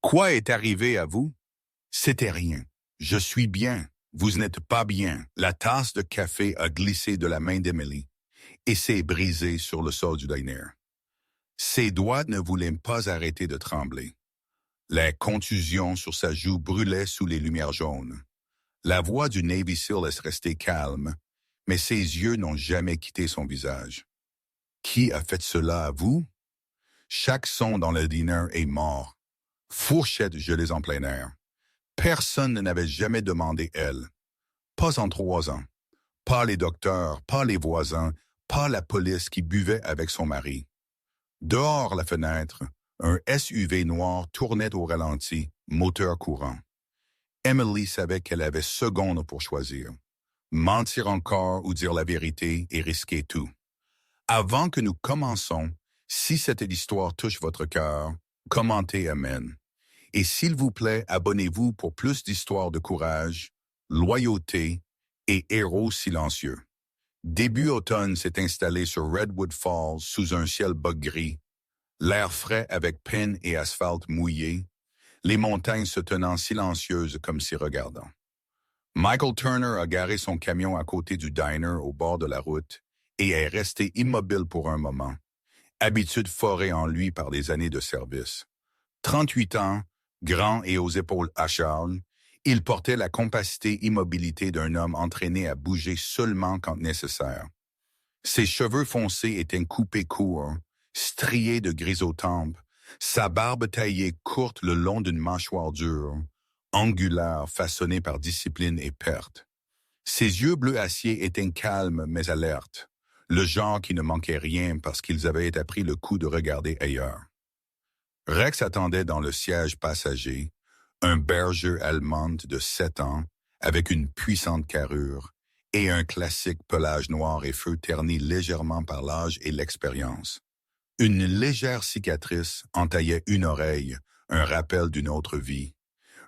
Quoi est arrivé à vous? C'était rien. Je suis bien. Vous n'êtes pas bien. La tasse de café a glissé de la main d'Emily et s'est brisée sur le sol du diner. Ses doigts ne voulaient pas arrêter de trembler. La contusion sur sa joue brûlait sous les lumières jaunes. La voix du Navy SEAL est restée calme, mais ses yeux n'ont jamais quitté son visage. Qui a fait cela à vous? Chaque son dans le dîner est mort. Fourchettes gelées en plein air. Personne ne n'avait jamais demandé elle. Pas en 3 ans. Pas les docteurs, pas les voisins, pas la police qui buvait avec son mari. Dehors la fenêtre, un SUV noir tournait au ralenti, moteur courant. Emily savait qu'elle avait secondes pour choisir. Mentir encore ou dire la vérité et risquer tout. Avant que nous commençons, si cette histoire touche votre cœur, commentez Amen. Et s'il vous plaît, abonnez-vous pour plus d'histoires de courage, loyauté et héros silencieux. Début automne s'est installé sur Redwood Falls sous un ciel bas gris, l'air frais avec peine et asphalte mouillé, les montagnes se tenant silencieuses comme s'y regardant. Michael Turner a garé son camion à côté du diner au bord de la route et est resté immobile pour un moment, habitude forée en lui par des années de service. 38 ans, grand et aux épaules acharnes, il portait la compacité immobilité d'un homme entraîné à bouger seulement quand nécessaire. Ses cheveux foncés étaient coupés courts, striés de gris aux tempes, sa barbe taillée courte le long d'une mâchoire dure, angulaire façonnée par discipline et perte. Ses yeux bleu acier étaient calmes mais alertes, le genre qui ne manquait rien parce qu'ils avaient appris le coup de regarder ailleurs. Rex attendait dans le siège passager, un berger allemande de 7 ans, avec une puissante carrure, et un classique pelage noir et feu terni légèrement par l'âge et l'expérience. Une légère cicatrice entaillait une oreille, un rappel d'une autre vie.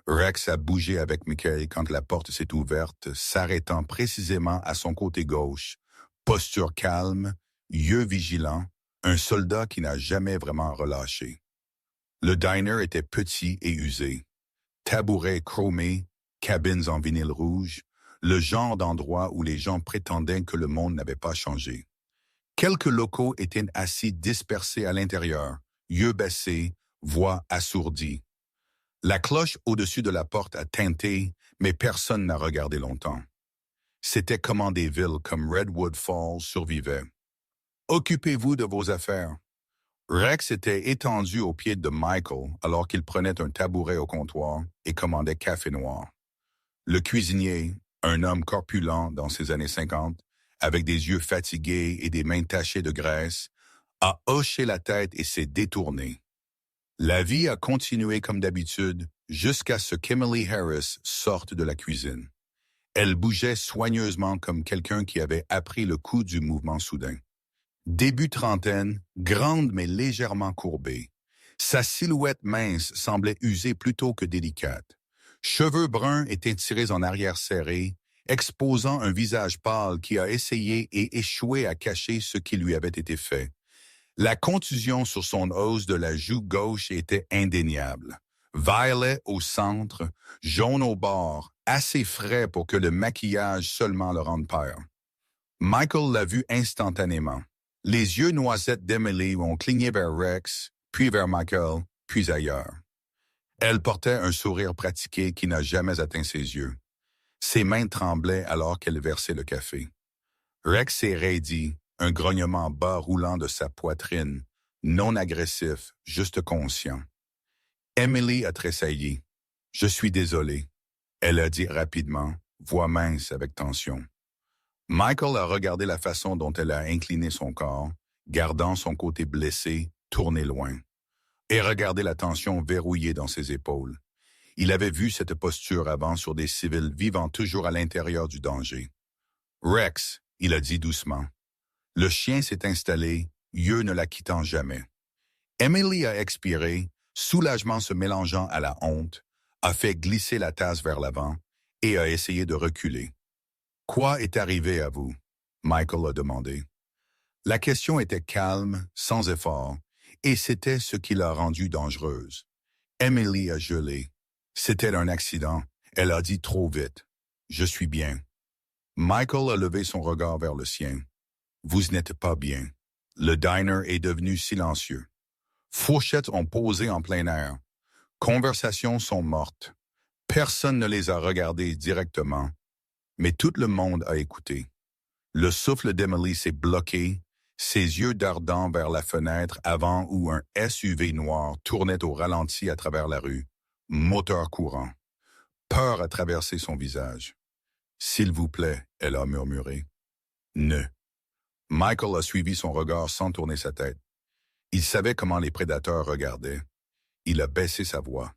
Rex a bougé avec Michael quand la porte s'est ouverte, s'arrêtant précisément à son côté gauche, posture calme, yeux vigilants, un soldat qui n'a jamais vraiment relâché. Le diner était petit et usé. Tabourets chromés, cabines en vinyle rouge, le genre d'endroit où les gens prétendaient que le monde n'avait pas changé. Quelques locaux étaient assis dispersés à l'intérieur, yeux baissés, voix assourdies. La cloche au-dessus de la porte a tinté, mais personne n'a regardé longtemps. C'était comment des villes comme Redwood Falls survivaient. Occupez-vous de vos affaires. Rex était étendu aux pieds de Michael alors qu'il prenait un tabouret au comptoir et commandait café noir. Le cuisinier, un homme corpulent dans ses années 50, avec des yeux fatigués et des mains tachées de graisse, a hoché la tête et s'est détourné. La vie a continué comme d'habitude jusqu'à ce qu'Emily Harris sorte de la cuisine. Elle bougeait soigneusement comme quelqu'un qui avait appris le coup du mouvement soudain. Début trentaine, grande mais légèrement courbée. Sa silhouette mince semblait usée plutôt que délicate. Cheveux bruns étaient tirés en arrière serrés, exposant un visage pâle qui a essayé et échoué à cacher ce qui lui avait été fait. La contusion sur son hausse de la joue gauche était indéniable. Violet au centre, jaune au bord, assez frais pour que le maquillage seulement le rende pâle. Michael l'a vu instantanément. Les yeux noisettes d'Emily ont cligné vers Rex, puis vers Michael, puis ailleurs. Elle portait un sourire pratiqué qui n'a jamais atteint ses yeux. Ses mains tremblaient alors qu'elle versait le café. Rex s'est raidi, un grognement bas roulant de sa poitrine, non agressif, juste conscient. Emily a tressailli. « Je suis désolé », elle a dit rapidement, voix mince avec tension. Michael a regardé la façon dont elle a incliné son corps, gardant son côté blessé, tourné loin, et regardé la tension verrouillée dans ses épaules. Il avait vu cette posture avant sur des civils vivant toujours à l'intérieur du danger. « Rex », il a dit doucement. Le chien s'est installé, yeux ne la quittant jamais. Emily a expiré, soulagement se mélangeant à la honte, a fait glisser la tasse vers l'avant et a essayé de reculer. « Quoi est arrivé à vous? » Michael a demandé. La question était calme, sans effort, et c'était ce qui l'a rendue dangereuse. Emily a gelé. C'était un accident. Elle a dit trop vite. Je suis bien. Michael a levé son regard vers le sien. Vous n'êtes pas bien. Le diner est devenu silencieux. Fourchettes ont posé en plein air. Conversations sont mortes. Personne ne les a regardées directement, mais tout le monde a écouté. Le souffle d'Emily s'est bloqué, ses yeux dardant vers la fenêtre avant où un SUV noir tournait au ralenti à travers la rue, moteur courant. Peur a traversé son visage. « S'il vous plaît », elle a murmuré. « Ne ». Michael a suivi son regard sans tourner sa tête. Il savait comment les prédateurs regardaient. Il a baissé sa voix.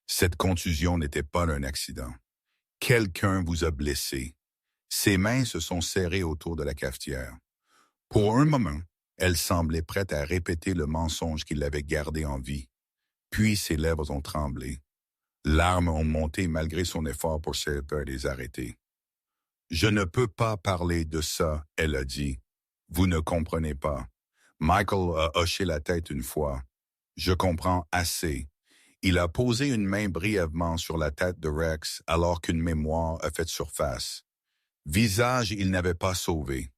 Cette contusion n'était pas un accident. Quelqu'un vous a blessé. Ses mains se sont serrées autour de la cafetière. Pour un moment, elle semblait prête à répéter le mensonge qui l'avait gardée en vie. Puis ses lèvres ont tremblé. Larmes ont monté malgré son effort pour les arrêter. « Je ne peux pas parler de ça », elle a dit. « Vous ne comprenez pas. » Michael a hoché la tête une fois. « Je comprends assez. » Il a posé une main brièvement sur la tête de Rex alors qu'une mémoire a fait surface. Visage, il n'avait pas sauvé.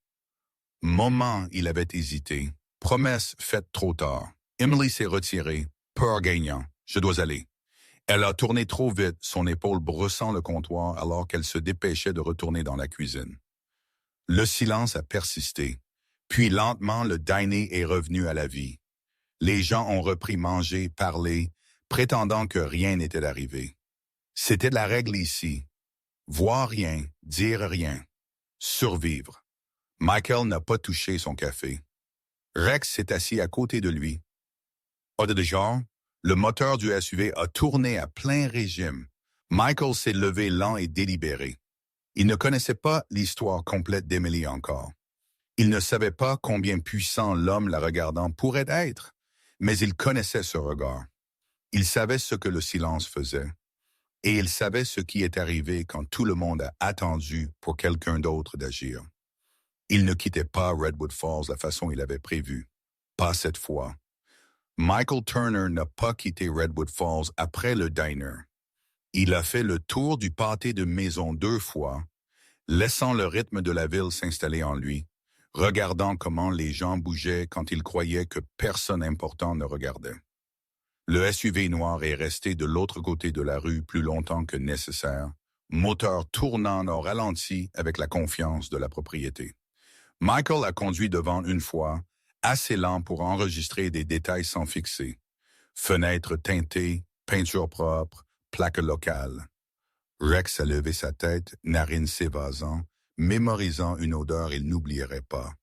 Moment, il avait hésité. Promesse faite trop tard. Emily s'est retirée. Peur gagnant. Je dois aller. Elle a tourné trop vite, son épaule brossant le comptoir alors qu'elle se dépêchait de retourner dans la cuisine. Le silence a persisté. Puis lentement, le dîner est revenu à la vie. Les gens ont repris manger, parler, prétendant que rien n'était arrivé. C'était la règle ici. Voir rien, dire rien. Survivre. Michael n'a pas touché son café. Rex s'est assis à côté de lui. Au déjà, le moteur du SUV a tourné à plein régime. Michael s'est levé lent et délibéré. Il ne connaissait pas l'histoire complète d'Emily encore. Il ne savait pas combien puissant l'homme la regardant pourrait être, mais il connaissait ce regard. Il savait ce que le silence faisait. Et il savait ce qui est arrivé quand tout le monde a attendu pour quelqu'un d'autre d'agir. Il ne quittait pas Redwood Falls la façon il avait prévu. Pas cette fois. Michael Turner n'a pas quitté Redwood Falls après le diner. Il a fait le tour du pâté de maison 2 fois, laissant le rythme de la ville s'installer en lui, regardant comment les gens bougeaient quand il croyait que personne important ne regardait. Le SUV noir est resté de l'autre côté de la rue plus longtemps que nécessaire, moteur tournant au ralenti avec la confiance de la propriété. Michael a conduit devant une fois, assez lent pour enregistrer des détails sans fixer. Fenêtres teintées, peinture propre, plaque locale. Rex a levé sa tête, narines s'évasant, mémorisant une odeur il n'oublierait pas.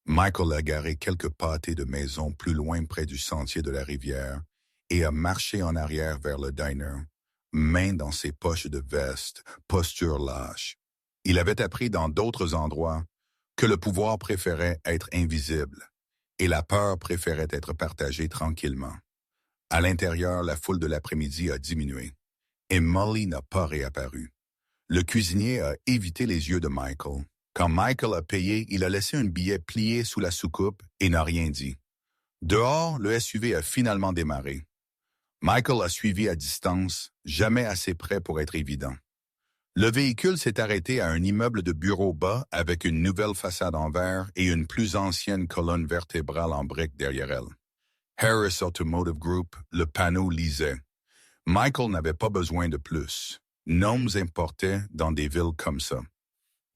Michael a garé quelques pâtés de maison plus loin près du sentier de la rivière et a marché en arrière vers le diner, main dans ses poches de veste, posture lâche. Il avait appris dans d'autres endroits que le pouvoir préférait être invisible et la peur préférait être partagée tranquillement. À l'intérieur, la foule de l'après-midi a diminué et Molly n'a pas réapparu. Le cuisinier a évité les yeux de Michael. Quand Michael a payé, il a laissé un billet plié sous la soucoupe et n'a rien dit. Dehors, le SUV a finalement démarré. Michael a suivi à distance, jamais assez près pour être évident. Le véhicule s'est arrêté à un immeuble de bureau bas avec une nouvelle façade en verre et une plus ancienne colonne vertébrale en briques derrière elle. Harris Automotive Group, le panneau lisait. Michael n'avait pas besoin de plus. Noms importaient dans des villes comme ça.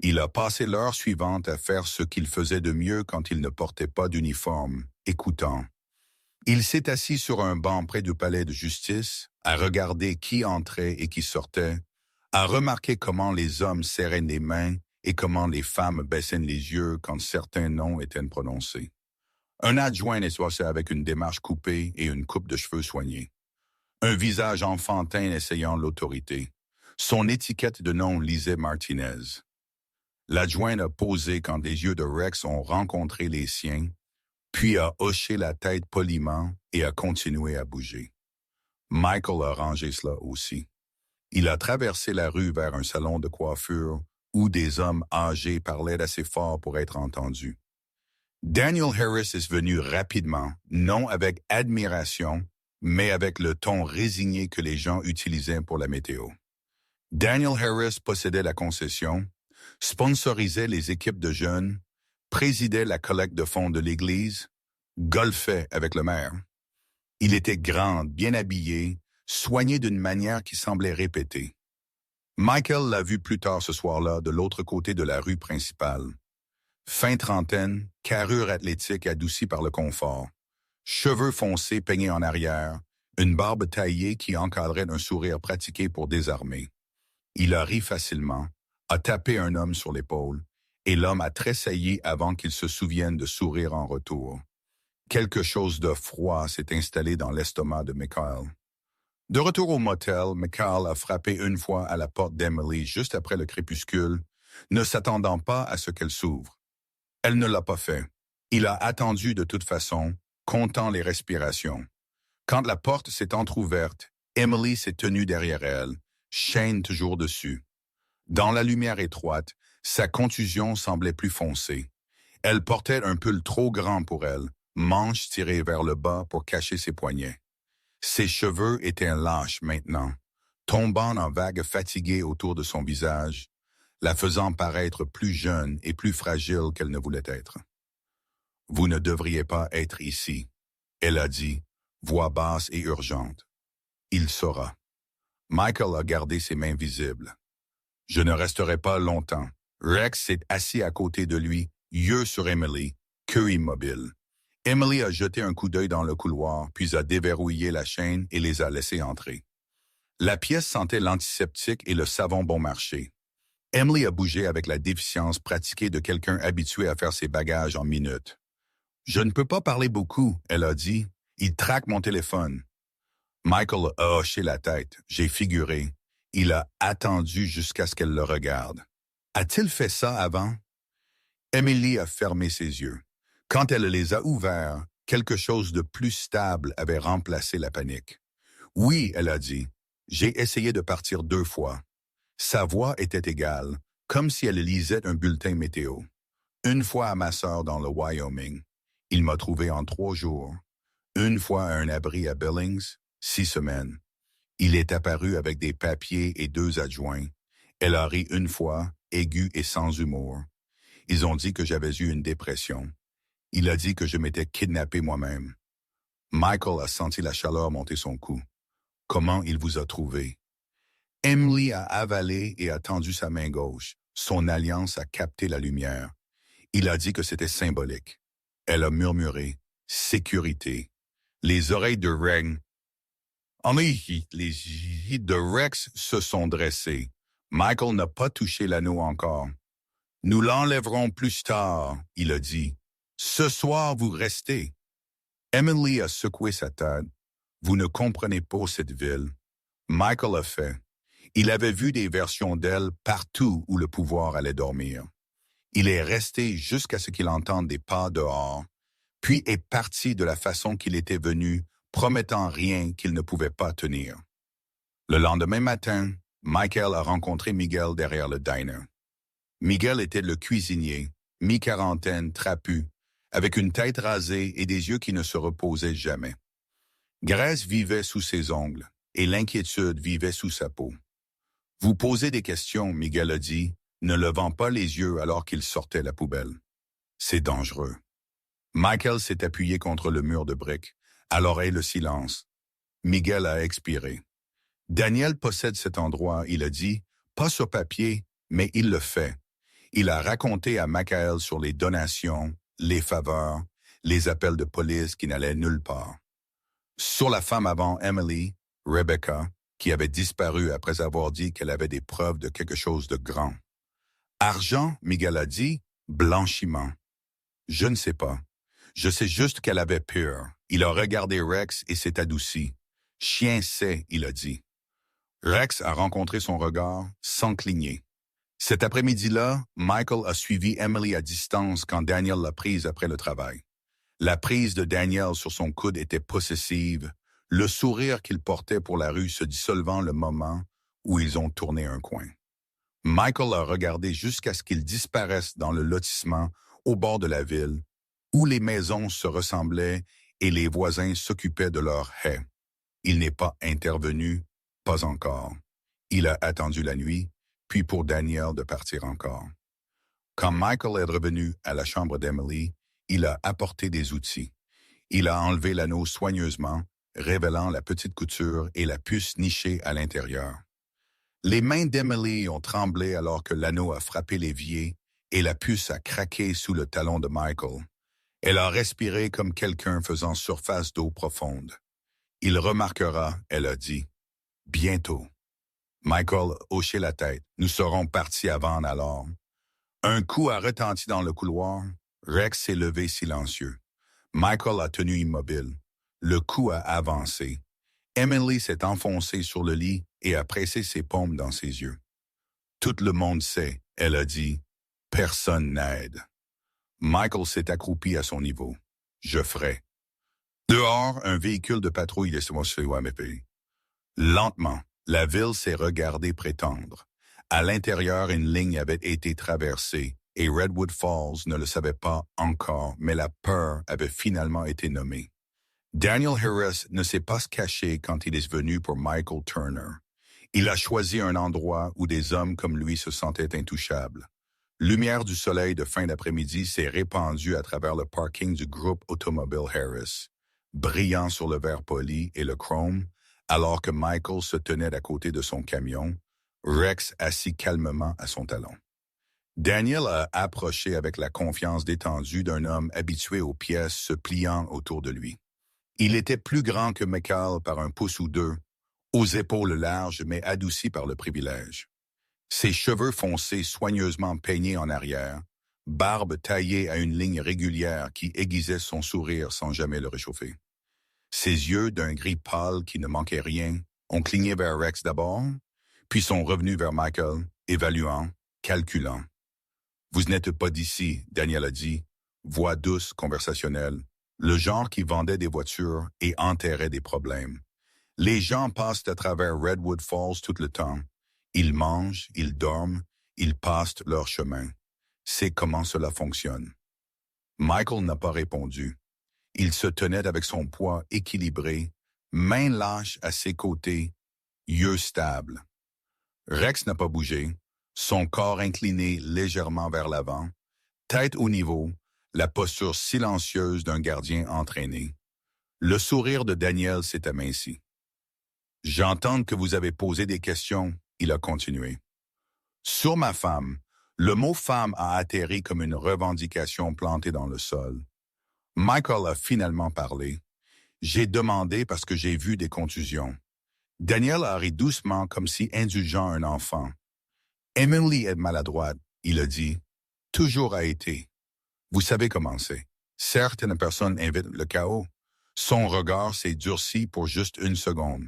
Il a passé l'heure suivante à faire ce qu'il faisait de mieux quand il ne portait pas d'uniforme, écoutant. Il s'est assis sur un banc près du palais de justice, à regarder qui entrait et qui sortait, à remarquer comment les hommes serraient les mains et comment les femmes baissaient les yeux quand certains noms étaient prononcés. Un adjoint nettoyait avec une démarche coupée et une coupe de cheveux soignée. Un visage enfantin essayant l'autorité. Son étiquette de nom lisait Martinez. L'adjoint a posé quand les yeux de Rex ont rencontré les siens, puis a hoché la tête poliment et a continué à bouger. Michael a rangé cela aussi. Il a traversé la rue vers un salon de coiffure où des hommes âgés parlaient assez fort pour être entendus. Daniel Harris est venu rapidement, non avec admiration, mais avec le ton résigné que les gens utilisaient pour la météo. Daniel Harris possédait la concession, sponsorisait les équipes de jeunes, présidait la collecte de fonds de l'Église, golfait avec le maire. Il était grand, bien habillé, soigné d'une manière qui semblait répétée. Michael l'a vu plus tard ce soir-là de l'autre côté de la rue principale. Fin trentaine, carrure athlétique adoucie par le confort, cheveux foncés peignés en arrière, une barbe taillée qui encadrait un sourire pratiqué pour désarmer. Il a ri facilement, a tapé un homme sur l'épaule, et l'homme a tressailli avant qu'il se souvienne de sourire en retour. Quelque chose de froid s'est installé dans l'estomac de Michael. De retour au motel, Michael a frappé une fois à la porte d'Emily juste après le crépuscule, ne s'attendant pas à ce qu'elle s'ouvre. Elle ne l'a pas fait. Il a attendu de toute façon, comptant les respirations. Quand la porte s'est entr'ouverte, Emily s'est tenue derrière elle, chaîne toujours dessus. Dans la lumière étroite, sa contusion semblait plus foncée. Elle portait un pull trop grand pour elle, manches tirées vers le bas pour cacher ses poignets. Ses cheveux étaient lâches maintenant, tombant en vagues fatiguées autour de son visage, la faisant paraître plus jeune et plus fragile qu'elle ne voulait être. « Vous ne devriez pas être ici », elle a dit, voix basse et urgente. « Il saura. » Michael a gardé ses mains visibles. « Je ne resterai pas longtemps. » Rex s'est assis à côté de lui, yeux sur Emily, queue immobile. Emily a jeté un coup d'œil dans le couloir, puis a déverrouillé la chaîne et les a laissés entrer. La pièce sentait l'antiseptique et le savon bon marché. Emily a bougé avec la déficience pratiquée de quelqu'un habitué à faire ses bagages en minutes. « Je ne peux pas parler beaucoup, » elle a dit. « Il traque mon téléphone. » Michael a hoché la tête. J'ai figuré. Il a attendu jusqu'à ce qu'elle le regarde. A-t-il fait ça avant? Emily a fermé ses yeux. Quand elle les a ouverts, quelque chose de plus stable avait remplacé la panique. « Oui, » elle a dit. « J'ai essayé de partir 2 fois. » Sa voix était égale, comme si elle lisait un bulletin météo. Une fois à ma sœur dans le Wyoming. Il m'a trouvé en 3 jours. Une fois à un abri à Billings, 6 semaines. Il est apparu avec des papiers et 2 adjoints. Elle a ri une fois, aiguë et sans humour. Ils ont dit que j'avais eu une dépression. Il a dit que je m'étais kidnappé moi-même. Michael a senti la chaleur monter son cou. Comment il vous a trouvé? Emily a avalé et a tendu sa main gauche. Son alliance a capté la lumière. Il a dit que c'était symbolique. Elle a murmuré « sécurité ». Les oreilles de Rex... Les yeux de Rex se sont dressées. Michael n'a pas touché l'anneau encore. « Nous l'enlèverons plus tard », il a dit. « Ce soir, vous restez. » Emily a secoué sa tête. « Vous ne comprenez pas cette ville. » Michael a fait. Il avait vu des versions d'elle partout où le pouvoir allait dormir. Il est resté jusqu'à ce qu'il entende des pas dehors, puis est parti de la façon qu'il était venu, promettant rien qu'il ne pouvait pas tenir. Le lendemain matin, Michael a rencontré Miguel derrière le diner. Miguel était le cuisinier, mi-quarantaine, trapu, avec une tête rasée et des yeux qui ne se reposaient jamais. Graisse vivait sous ses ongles, et l'inquiétude vivait sous sa peau. « Vous posez des questions, » Miguel a dit, ne levant pas les yeux alors qu'il sortait la poubelle. « C'est dangereux. » Michael s'est appuyé contre le mur de briques, à l'oreille le silence. Miguel a expiré. « Daniel possède cet endroit, » il a dit, « pas sur papier, mais il le fait. » Il a raconté à Michael sur les donations, les faveurs, les appels de police qui n'allaient nulle part. Sur la femme avant Emily, Rebecca, qui avait disparu après avoir dit qu'elle avait des preuves de quelque chose de grand. Argent, Miguel a dit, blanchiment. Je ne sais pas. Je sais juste qu'elle avait peur. Il a regardé Rex et s'est adouci. Chien sait, il a dit. Rex a rencontré son regard sans cligner. Cet après-midi-là, Michael a suivi Emily à distance quand Daniel l'a prise après le travail. La prise de Daniel sur son coude était possessive, le sourire qu'il portait pour la rue se dissolvant le moment où ils ont tourné un coin. Michael a regardé jusqu'à ce qu'il disparaisse dans le lotissement au bord de la ville, où les maisons se ressemblaient et les voisins s'occupaient de leurs haies. Il n'est pas intervenu, pas encore. Il a attendu la nuit, puis pour Daniel de partir encore. Quand Michael est revenu à la chambre d'Emily, il a apporté des outils. Il a enlevé l'anneau soigneusement, révélant la petite couture et la puce nichée à l'intérieur. Les mains d'Emily ont tremblé alors que l'anneau a frappé l'évier et la puce a craqué sous le talon de Michael. Elle a respiré comme quelqu'un faisant surface d'eau profonde. Il remarquera, elle a dit, « Bientôt. » Michael hochait la tête. « Nous serons partis avant alors. » Un coup a retenti dans le couloir. Rex s'est levé silencieux. Michael a tenu immobile. Le coup a avancé. Emily s'est enfoncée sur le lit et a pressé ses paumes dans ses yeux. « Tout le monde sait, » elle a dit. « Personne n'aide. » Michael s'est accroupi à son niveau. « Je ferai. » Dehors, un véhicule de patrouille est sur WMP. Lentement, la ville s'est regardée prétendre. À l'intérieur, une ligne avait été traversée et Redwood Falls ne le savait pas encore, mais la peur avait finalement été nommée. Daniel Harris ne s'est pas caché quand il est venu pour Michael Turner. Il a choisi un endroit où des hommes comme lui se sentaient intouchables. Lumière du soleil de fin d'après-midi s'est répandue à travers le parking du groupe automobile Harris, brillant sur le verre poli et le chrome, alors que Michael se tenait à côté de son camion, Rex assis calmement à son talon. Daniel a approché avec la confiance détendue d'un homme habitué aux pièces se pliant autour de lui. Il était plus grand que Michael par un pouce ou deux, aux épaules larges mais adouci par le privilège. Ses cheveux foncés soigneusement peignés en arrière, barbe taillée à une ligne régulière qui aiguisait son sourire sans jamais le réchauffer. Ses yeux d'un gris pâle qui ne manquait rien ont cligné vers Rex d'abord, puis sont revenus vers Michael, évaluant, calculant. « Vous n'êtes pas d'ici, » Daniel a dit, voix douce, conversationnelle, le genre qui vendait des voitures et enterrait des problèmes. Les gens passent à travers Redwood Falls tout le temps. Ils mangent, ils dorment, ils passent leur chemin. C'est comment cela fonctionne. Michael n'a pas répondu. Il se tenait avec son poids équilibré, mains lâches à ses côtés, yeux stables. Rex n'a pas bougé, son corps incliné légèrement vers l'avant, tête au niveau, la posture silencieuse d'un gardien entraîné. Le sourire de Daniel s'est aminci. « J'entends que vous avez posé des questions, » il a continué. « Sur ma femme, le mot femme a atterri comme une revendication plantée dans le sol. Michael a finalement parlé. J'ai demandé parce que j'ai vu des contusions. Daniel a ri doucement comme si indulgeant un enfant. Emily est maladroite, il a dit. Toujours a été. Vous savez comment c'est. Certaines personnes invitent le chaos. Son regard s'est durci pour juste une seconde.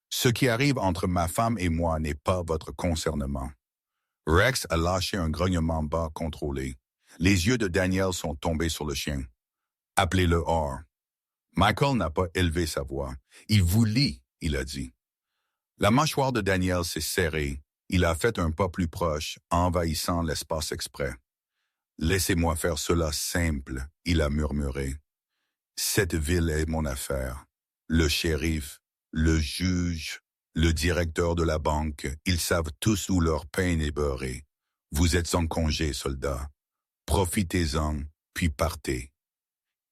Ce qui arrive entre ma femme et moi n'est pas votre concernement. Rex a lâché un grognement bas contrôlé. Les yeux de Daniel sont tombés sur le chien. Appelez-le hors. Michael n'a pas élevé sa voix. Il vous lit, il a dit. La mâchoire de Daniel s'est serrée. Il a fait un pas plus proche, envahissant l'espace exprès. Laissez-moi faire cela simple, il a murmuré. Cette ville est mon affaire. Le shérif, le juge, le directeur de la banque, ils savent tous où leur pain est beurré. Vous êtes en congé, soldat. Profitez-en, puis partez.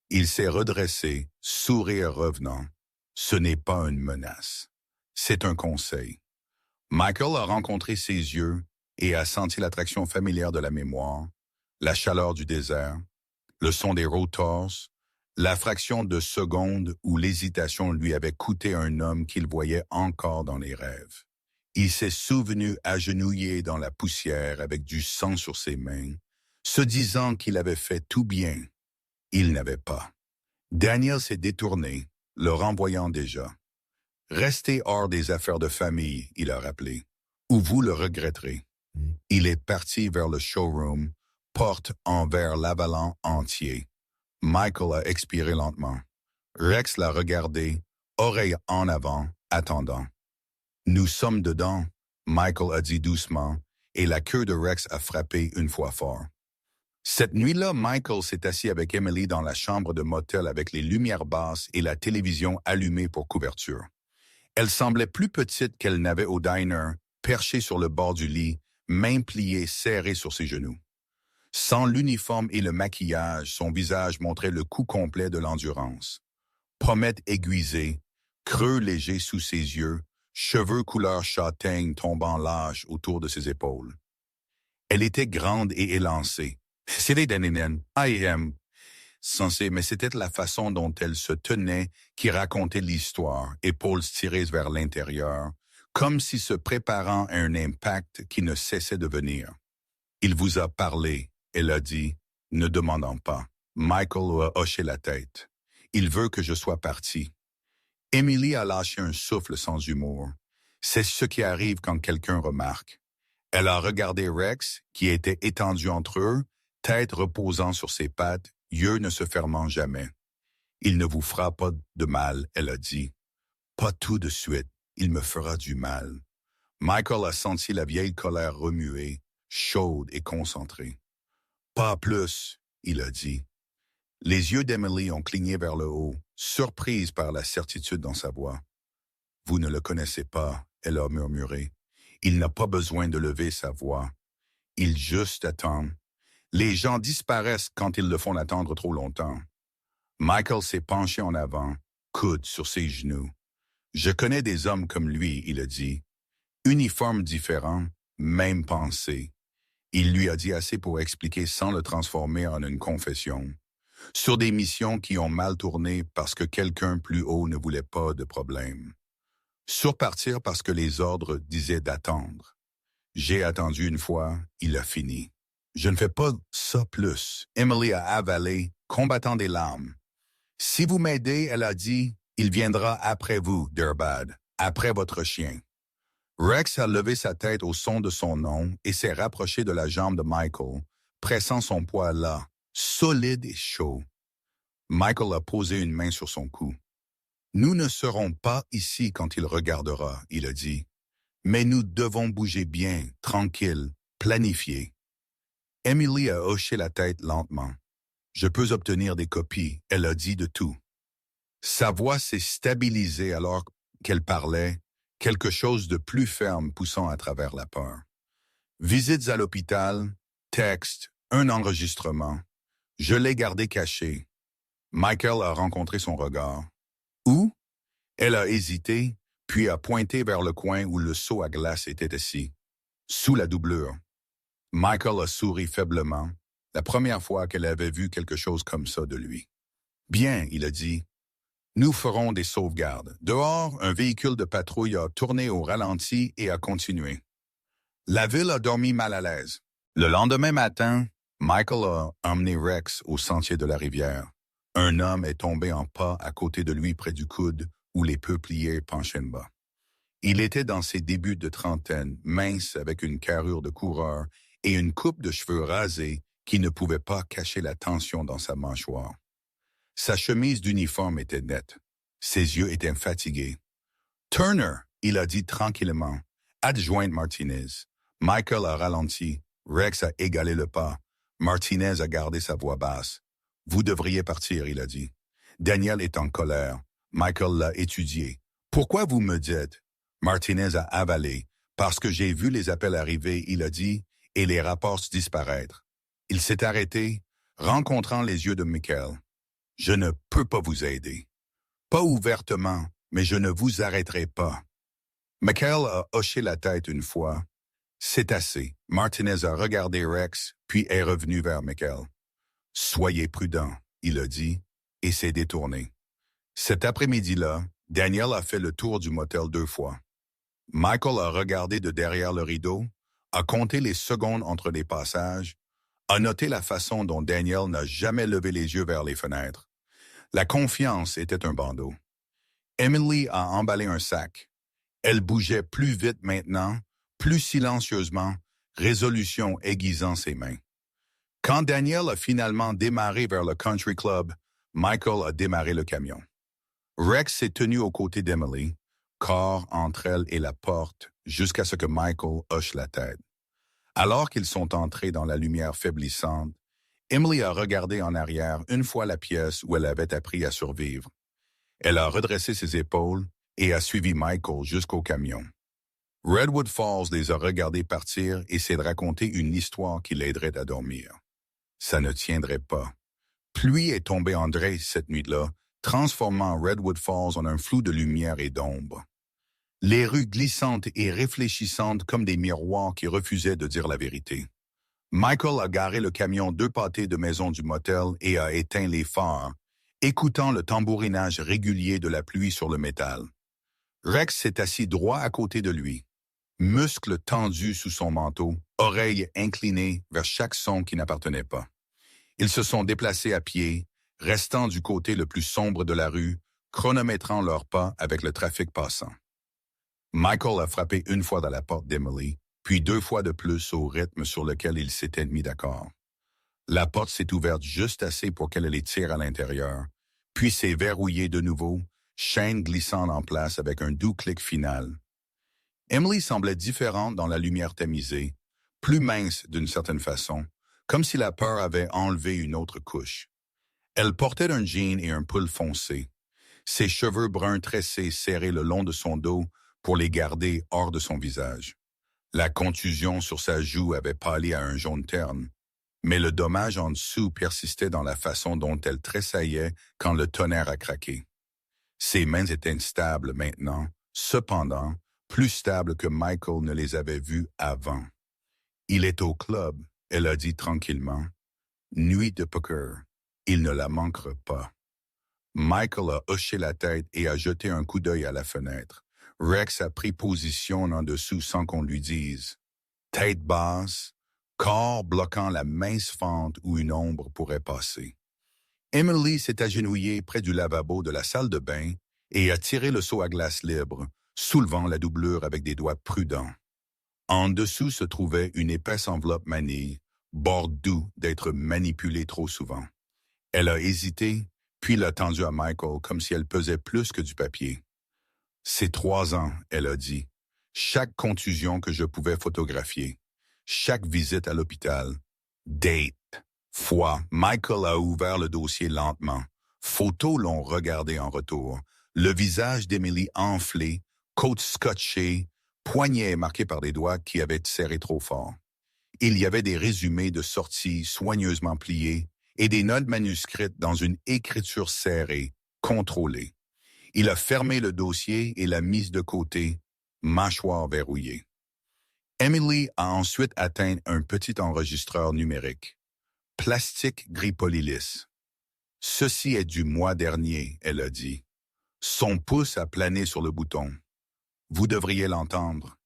Il s'est redressé, sourire revenant. Ce n'est pas une menace. C'est un conseil. Michael a rencontré ses yeux et a senti l'attraction familière de la mémoire, la chaleur du désert, le son des rotors, la fraction de seconde où l'hésitation lui avait coûté un homme qu'il voyait encore dans les rêves. Il s'est souvenu agenouillé dans la poussière avec du sang sur ses mains, se disant qu'il avait fait tout bien. Il n'avait pas. Daniel s'est détourné, le renvoyant déjà. « Restez hors des affaires de famille », il a rappelé, « ou vous le regretterez. » Il est parti vers le showroom, porte en verre l'avalant entier. Michael a expiré lentement. Rex l'a regardé, oreille en avant, attendant. « Nous sommes dedans », Michael a dit doucement, et la queue de Rex a frappé une fois fort. Cette nuit-là, Michael s'est assis avec Emily dans la chambre de motel avec les lumières basses et la télévision allumée pour couverture. Elle semblait plus petite qu'elle n'avait au diner, perchée sur le bord du lit, mains pliées serrées sur ses genoux. Sans l'uniforme et le maquillage, son visage montrait le coup complet de l'endurance. Pommettes aiguisées, creux légers sous ses yeux, cheveux couleur châtaigne tombant lâches autour de ses épaules. Elle était grande et élancée. C'était Daninen, I.M. Censé, mais c'était la façon dont elle se tenait qui racontait l'histoire, épaules tirées vers l'intérieur, comme si se préparant à un impact qui ne cessait de venir. Il vous a parlé, elle a dit, ne demandant pas. Michael a hoché la tête. Il veut que je sois parti. Emily a lâché un souffle sans humour. C'est ce qui arrive quand quelqu'un remarque. Elle a regardé Rex, qui était étendu entre eux, tête reposant sur ses pattes, yeux ne se fermant jamais. Il ne vous fera pas de mal, elle a dit. Pas tout de suite, il me fera du mal. Michael a senti la vieille colère remuer, chaude et concentrée. Pas plus, il a dit. Les yeux d'Emily ont cligné vers le haut, surprise par la certitude dans sa voix. Vous ne le connaissez pas, elle a murmuré. Il n'a pas besoin de lever sa voix. Il juste attend. Les gens disparaissent quand ils le font attendre trop longtemps. Michael s'est penché en avant, coude sur ses genoux. Je connais des hommes comme lui, il a dit. Uniformes différents, même pensée. Il lui a dit assez pour expliquer sans le transformer en une confession. Sur des missions qui ont mal tourné parce que quelqu'un plus haut ne voulait pas de problème. Surpartir parce que les ordres disaient d'attendre. J'ai attendu une fois, il a fini. Je ne fais pas ça plus. Emily a avalé, combattant des larmes. Si vous m'aidez, elle a dit, il viendra après vous, Durbad, après votre chien. Rex a levé sa tête au son de son nom et s'est rapproché de la jambe de Michael, pressant son poids là, solide et chaud. Michael a posé une main sur son cou. Nous ne serons pas ici quand il regardera, il a dit. Mais nous devons bouger bien, tranquille, planifier. Emily a hoché la tête lentement. Je peux obtenir des copies, elle a dit de tout. Sa voix s'est stabilisée alors qu'elle parlait, quelque chose de plus ferme poussant à travers la peur. Visites à l'hôpital, texte, un enregistrement. Je l'ai gardé caché. Michael a rencontré son regard. Où? Elle a hésité, puis a pointé vers le coin où le seau à glace était assis. Sous la doublure. Michael a souri faiblement, la première fois qu'elle avait vu quelque chose comme ça de lui. Bien, il a dit. Nous ferons des sauvegardes. Dehors, un véhicule de patrouille a tourné au ralenti et a continué. La ville a dormi mal à l'aise. Le lendemain matin, Michael a emmené Rex au sentier de la rivière. Un homme est tombé en pas à côté de lui près du coude où les peupliers penchaient bas. Il était dans ses débuts de trentaine, mince avec une carrure de coureur et une coupe de cheveux rasés qui ne pouvait pas cacher la tension dans sa mâchoire. Sa chemise d'uniforme était nette. Ses yeux étaient fatigués. « Turner », il a dit tranquillement. « Adjointe Martinez ». Michael a ralenti. Rex a égalé le pas. Martinez a gardé sa voix basse. « Vous devriez partir », il a dit. Daniel est en colère. Michael l'a étudié. « Pourquoi vous me dites ?» Martinez a avalé. « Parce que j'ai vu les appels arriver », il a dit, « et les rapports disparaître. » Il s'est arrêté, rencontrant les yeux de Michael. « Je ne peux pas vous aider. » Pas ouvertement, mais je ne vous arrêterai pas. Michael a hoché la tête une fois. C'est assez. Martinez a regardé Rex, puis est revenu vers Michael. « Soyez prudent », il a dit, et s'est détourné. Cet après-midi-là, Daniel a fait le tour du motel 2 fois. Michael a regardé de derrière le rideau, a compté les secondes entre les passages, a noté la façon dont Daniel n'a jamais levé les yeux vers les fenêtres. La confiance était un bandeau. Emily a emballé un sac. Elle bougeait plus vite maintenant, plus silencieusement, résolution aiguisant ses mains. Quand Daniel a finalement démarré vers le country club, Michael a démarré le camion. Rex s'est tenu aux côtés d'Emily, corps entre elle et la porte, jusqu'à ce que Michael hoche la tête. Alors qu'ils sont entrés dans la lumière faiblissante, Emily a regardé en arrière une fois la pièce où elle avait appris à survivre. Elle a redressé ses épaules et a suivi Michael jusqu'au camion. Redwood Falls les a regardés partir et s'est de raconter une histoire qui l'aiderait à dormir. Ça ne tiendrait pas. Pluie est tombée en dresse cette nuit-là, transformant Redwood Falls en un flou de lumière et d'ombre. Les rues glissantes et réfléchissantes comme des miroirs qui refusaient de dire la vérité. Michael a garé le camion 2 pâtés de maison du motel et a éteint les phares, écoutant le tambourinage régulier de la pluie sur le métal. Rex s'est assis droit à côté de lui, muscles tendus sous son manteau, oreilles inclinées vers chaque son qui n'appartenait pas. Ils se sont déplacés à pied, restant du côté le plus sombre de la rue, chronométrant leurs pas avec le trafic passant. Michael a frappé 1 fois dans la porte d'Emily, puis 2 fois de plus au rythme sur lequel ils s'étaient mis d'accord. La porte s'est ouverte juste assez pour qu'elle les tire à l'intérieur, puis s'est verrouillée de nouveau, chaîne glissant en place avec un doux clic final. Emily semblait différente dans la lumière tamisée, plus mince d'une certaine façon, comme si la peur avait enlevé une autre couche. Elle portait un jean et un pull foncé. Ses cheveux bruns tressés serrés le long de son dos pour les garder hors de son visage. La contusion sur sa joue avait pâli à un jaune terne, mais le dommage en dessous persistait dans la façon dont elle tressaillait quand le tonnerre a craqué. Ses mains étaient instables maintenant, cependant, plus stables que Michael ne les avait vues avant. « Il est au club », elle a dit tranquillement. « Nuit de poker. Il ne la manquera pas. » Michael a hoché la tête et a jeté un coup d'œil à la fenêtre. Rex a pris position en dessous sans qu'on lui dise. Tête basse, corps bloquant la mince fente où une ombre pourrait passer. Emily s'est agenouillée près du lavabo de la salle de bain et a tiré le seau à glace libre, soulevant la doublure avec des doigts prudents. En dessous se trouvait une épaisse enveloppe manille, bord doux d'être manipulée trop souvent. Elle a hésité, puis l'a tendue à Michael comme si elle pesait plus que du papier. « C'est 3 ans, » elle a dit. « Chaque contusion que je pouvais photographier. Chaque visite à l'hôpital. Date. Fois. » Michael a ouvert le dossier lentement. Photos l'ont regardé en retour. Le visage d'Emily enflé, côte scotchée, poignet marqué par des doigts qui avaient serré trop fort. Il y avait des résumés de sorties soigneusement pliés et des notes manuscrites dans une écriture serrée, contrôlée. Il a fermé le dossier et l'a mis de côté, mâchoire verrouillée. Emily a ensuite atteint un petit enregistreur numérique. Plastique gris polylisse. « Ceci est du mois dernier, » elle a dit. Son pouce a plané sur le bouton. « Vous devriez l'entendre. »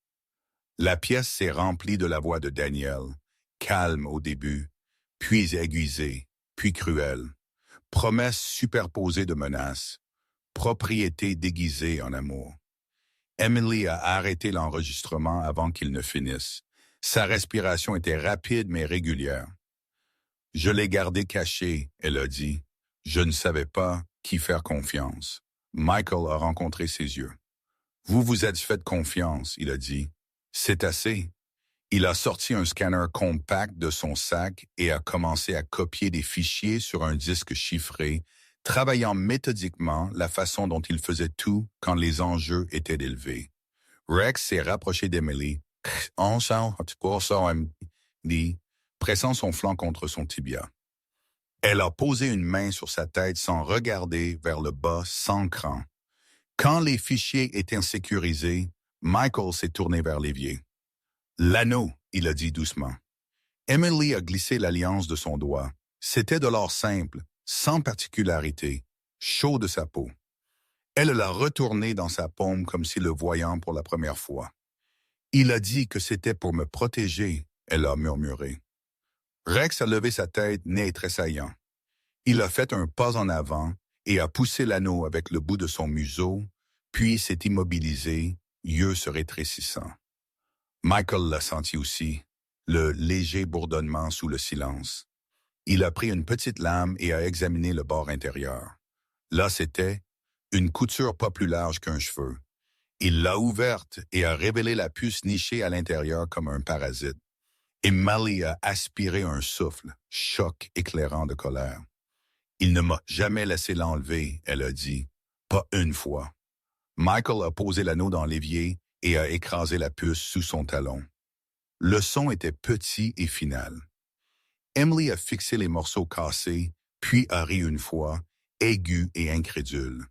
La pièce s'est remplie de la voix de Daniel, calme au début, puis aiguisée, puis cruelle. Promesse superposée de menaces. Propriété déguisée en amour. Emily a arrêté l'enregistrement avant qu'il ne finisse. Sa respiration était rapide mais régulière. « Je l'ai gardé caché, » elle a dit. « Je ne savais pas qui faire confiance. » Michael a rencontré ses yeux. « Vous vous êtes fait confiance, » il a dit. « C'est assez. » Il a sorti un scanner compact de son sac et a commencé à copier des fichiers sur un disque chiffré, travaillant méthodiquement la façon dont il faisait tout quand les enjeux étaient élevés. Rex s'est rapproché d'Emily, dit, pressant son flanc contre son tibia. Elle a posé une main sur sa tête sans regarder vers le bas sans cran. Quand les fichiers étaient sécurisés, Michael s'est tourné vers l'évier. « L'anneau », il a dit doucement. Emily a glissé l'alliance de son doigt. C'était de l'or simple, sans particularité, chaud de sa peau. Elle l'a retourné dans sa paume comme si le voyant pour la première fois. « Il a dit que c'était pour me protéger », elle a murmuré. Rex a levé sa tête, nez tressaillant. Il a fait un pas en avant et a poussé l'anneau avec le bout de son museau, puis s'est immobilisé, yeux se rétrécissant. Michael l'a senti aussi, le léger bourdonnement sous le silence. Il a pris une petite lame et a examiné le bord intérieur. Là, c'était une couture pas plus large qu'un cheveu. Il l'a ouverte et a révélé la puce nichée à l'intérieur comme un parasite. Emily a aspiré un souffle, choc éclairant de colère. « Il ne m'a jamais laissé l'enlever, » elle a dit. « Pas une fois. » Michael a posé l'anneau dans l'évier et a écrasé la puce sous son talon. Le son était petit et final. Emily a fixé les morceaux cassés, puis a ri une fois, aiguë et incrédule.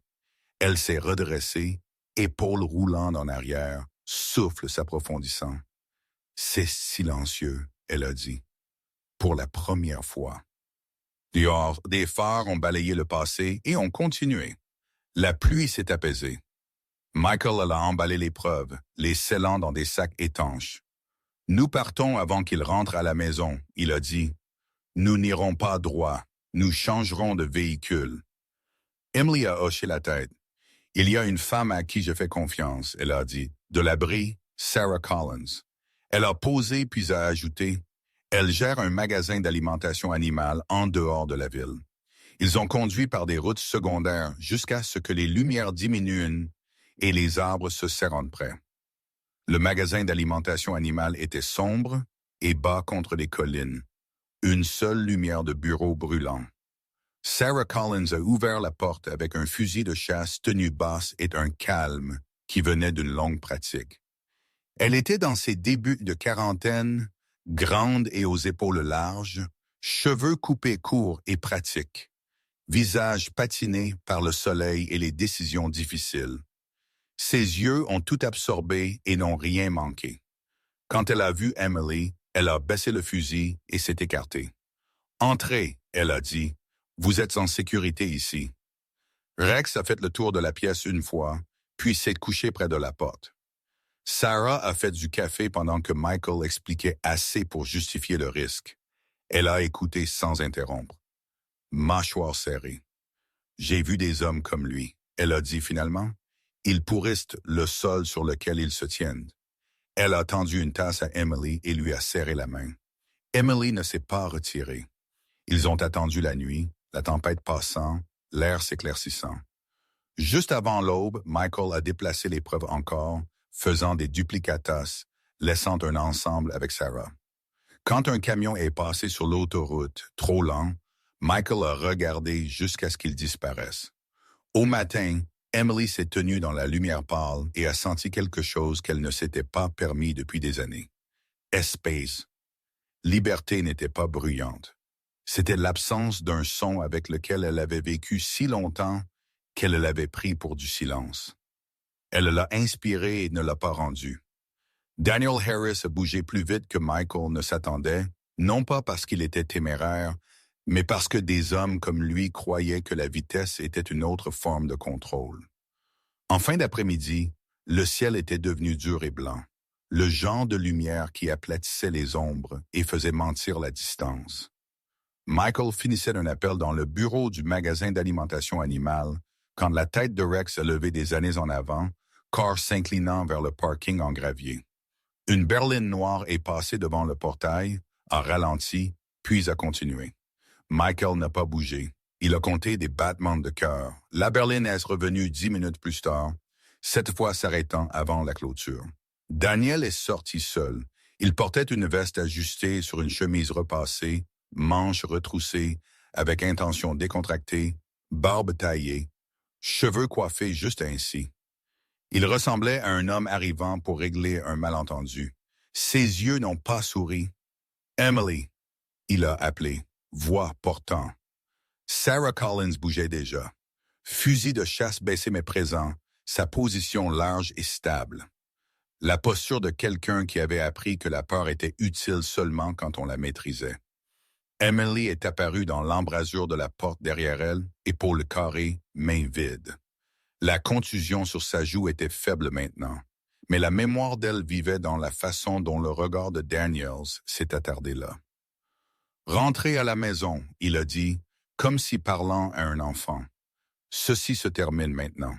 Elle s'est redressée, épaules roulantes en arrière, souffle s'approfondissant. C'est silencieux, elle a dit. Pour la première fois. Dehors, des phares ont balayé le passé et ont continué. La pluie s'est apaisée. Michael a emballé les preuves, les scellant dans des sacs étanches. Nous partons avant qu'il rentre à la maison, il a dit. Nous n'irons pas droit, nous changerons de véhicule. Emily a hoché la tête. Il y a une femme à qui je fais confiance, elle a dit. De l'abri, Sarah Collins. Elle a posé puis a ajouté. Elle gère un magasin d'alimentation animale en dehors de la ville. Ils ont conduit par des routes secondaires jusqu'à ce que les lumières diminuent et les arbres se serrent près. Le magasin d'alimentation animale était sombre et bas contre les collines. Une seule lumière de bureau brûlant. Sarah Collins a ouvert la porte avec un fusil de chasse tenue basse et un calme qui venait d'une longue pratique. Elle était dans ses débuts de quarantaine, grande et aux épaules larges, cheveux coupés courts et pratiques, visage patiné par le soleil et les décisions difficiles. Ses yeux ont tout absorbé et n'ont rien manqué. Quand elle a vu Emily, elle a baissé le fusil et s'est écartée. « Entrez », elle a dit. « Vous êtes en sécurité ici. » Rex a fait le tour de la pièce une fois, puis s'est couché près de la porte. Sarah a fait du café pendant que Michael expliquait assez pour justifier le risque. Elle a écouté sans interrompre. Mâchoire serrée. « J'ai vu des hommes comme lui », elle a dit finalement. « Ils pourrissent le sol sur lequel ils se tiennent. » Elle a tendu une tasse à Emily et lui a serré la main. Emily ne s'est pas retirée. Ils ont attendu la nuit, la tempête passant, l'air s'éclaircissant. Juste avant l'aube, Michael a déplacé les preuves encore, faisant des duplicatas, laissant un ensemble avec Sarah. Quand un camion est passé sur l'autoroute, trop lent, Michael a regardé jusqu'à ce qu'il disparaisse. Au matin, Emily s'est tenue dans la lumière pâle et a senti quelque chose qu'elle ne s'était pas permis depuis des années. Espace. Liberté n'était pas bruyante. C'était l'absence d'un son avec lequel elle avait vécu si longtemps qu'elle l'avait pris pour du silence. Elle l'a inspiré et ne l'a pas rendu. Daniel Harris a bougé plus vite que Michael ne s'attendait, non pas parce qu'il était téméraire, mais parce que des hommes comme lui croyaient que la vitesse était une autre forme de contrôle. En fin d'après-midi, le ciel était devenu dur et blanc, le genre de lumière qui aplatissait les ombres et faisait mentir la distance. Michael finissait d'un appel dans le bureau du magasin d'alimentation animale quand la tête de Rex a levé des années en avant, corps s'inclinant vers le parking en gravier. Une berline noire est passée devant le portail, a ralenti, puis a continué. Michael n'a pas bougé. Il a compté des battements de cœur. La berline est revenue 10 minutes plus tard, cette fois s'arrêtant avant la clôture. Daniel est sorti seul. Il portait une veste ajustée sur une chemise repassée, manches retroussées, avec intention décontractée, barbe taillée, cheveux coiffés juste ainsi. Il ressemblait à un homme arrivant pour régler un malentendu. Ses yeux n'ont pas souri. « Emily !» il a appelé, voix portant. Sarah Collins bougeait déjà. Fusil de chasse baissé mais présent, sa position large et stable. La posture de quelqu'un qui avait appris que la peur était utile seulement quand on la maîtrisait. Emily est apparue dans l'embrasure de la porte derrière elle, épaules carrées, mains vides. La contusion sur sa joue était faible maintenant, mais la mémoire d'elle vivait dans la façon dont le regard de Daniels s'est attardé là. « Rentrez à la maison », il a dit, comme si parlant à un enfant. « Ceci se termine maintenant. »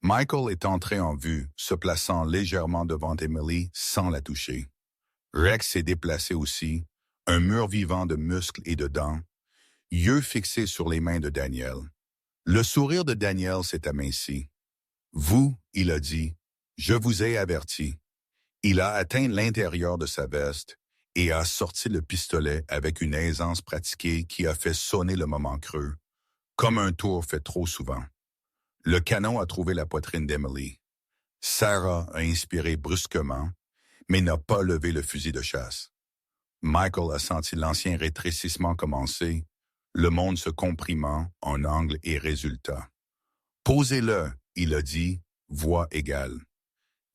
Michael est entré en vue, se plaçant légèrement devant Emily sans la toucher. Rex s'est déplacé aussi, un mur vivant de muscles et de dents, yeux fixés sur les mains de Daniel. Le sourire de Daniel s'est aminci. « Vous, » il a dit, « je vous ai averti. » Il a atteint l'intérieur de sa veste et a sorti le pistolet avec une aisance pratiquée qui a fait sonner le moment creux, comme un tour fait trop souvent. Le canon a trouvé la poitrine d'Emily. Sarah a inspiré brusquement, mais n'a pas levé le fusil de chasse. Michael a senti l'ancien rétrécissement commencer, le monde se comprimant en angle et résultat. « Posez-le », il a dit, voix égale.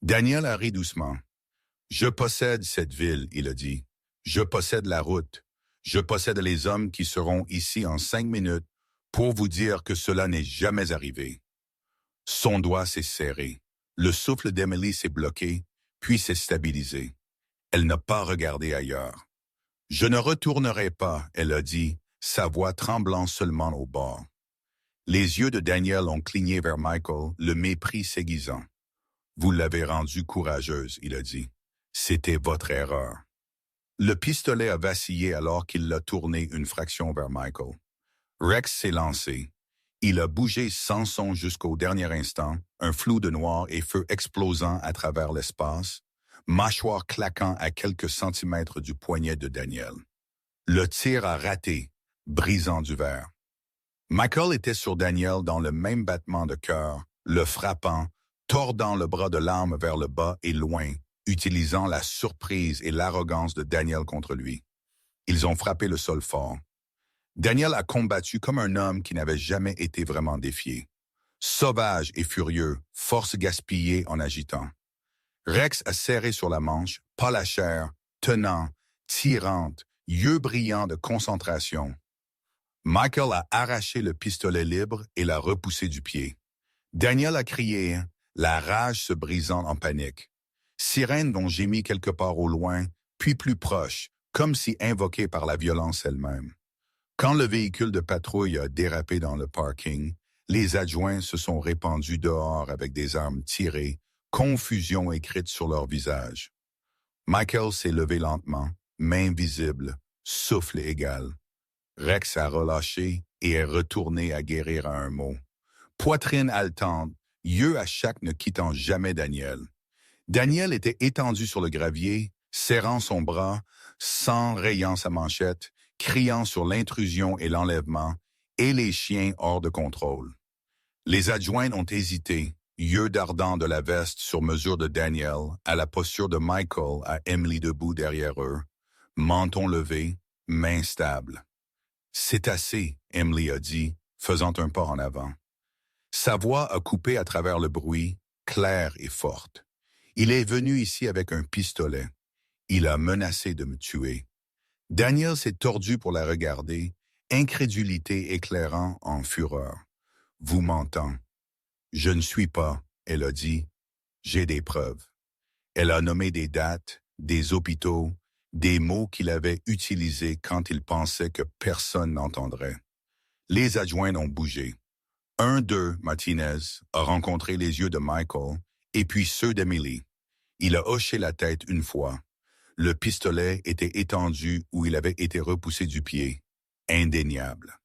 Daniel a ri doucement. « Je possède cette ville », il a dit. « Je possède la route. Je possède les hommes qui seront ici en 5 minutes pour vous dire que cela n'est jamais arrivé. » Son doigt s'est serré. Le souffle d'Emily s'est bloqué, puis s'est stabilisé. Elle n'a pas regardé ailleurs. « Je ne retournerai pas », elle a dit, sa voix tremblant seulement au bord. Les yeux de Daniel ont cligné vers Michael, le mépris s'aiguisant. « Vous l'avez rendue courageuse », il a dit. « C'était votre erreur. » Le pistolet a vacillé alors qu'il l'a tourné une fraction vers Michael. Rex s'est lancé. Il a bougé sans son jusqu'au dernier instant, un flou de noir et feu explosant à travers l'espace, mâchoire claquant à quelques centimètres du poignet de Daniel. Le tir a raté, brisant du verre. Michael était sur Daniel dans le même battement de cœur, le frappant, tordant le bras de l'arme vers le bas et loin, utilisant la surprise et l'arrogance de Daniel contre lui. Ils ont frappé le sol fort. Daniel a combattu comme un homme qui n'avait jamais été vraiment défié. Sauvage et furieux, force gaspillée en agitant. Rex a serré sur la manche, pas la chair, tenant, tirante, yeux brillants de concentration. Michael a arraché le pistolet libre et l'a repoussé du pied. Daniel a crié, la rage se brisant en panique. Sirène dont gémit quelque part au loin, puis plus proche, comme si invoquée par la violence elle-même. Quand le véhicule de patrouille a dérapé dans le parking, les adjoints se sont répandus dehors avec des armes tirées, confusion écrite sur leur visage. Michael s'est levé lentement, main visible, souffle égal. Rex a relâché et est retourné à guérir à un mot. Poitrine haletante, yeux à chaque ne quittant jamais Daniel. Daniel était étendu sur le gravier, serrant son bras, sang rayant sa manchette, criant sur l'intrusion et l'enlèvement, et les chiens hors de contrôle. Les adjoints ont hésité, yeux dardants de la veste sur mesure de Daniel, à la posture de Michael, à Emily debout derrière eux, menton levé, mains stables. « C'est assez », Emily a dit, faisant un pas en avant. Sa voix a coupé à travers le bruit, claire et forte. « Il est venu ici avec un pistolet. Il a menacé de me tuer. » Daniel s'est tordu pour la regarder, incrédulité éclairant en fureur. « Vous mentez. »« Je ne suis pas », elle a dit. « J'ai des preuves. » Elle a nommé des dates, des hôpitaux, des mots qu'il avait utilisés quand il pensait que personne n'entendrait. Les adjoints ont bougé. Un d'eux, Martinez, a rencontré les yeux de Michael et puis ceux d'Emily. Il a hoché la tête une fois. Le pistolet était étendu où il avait été repoussé du pied. Indéniable.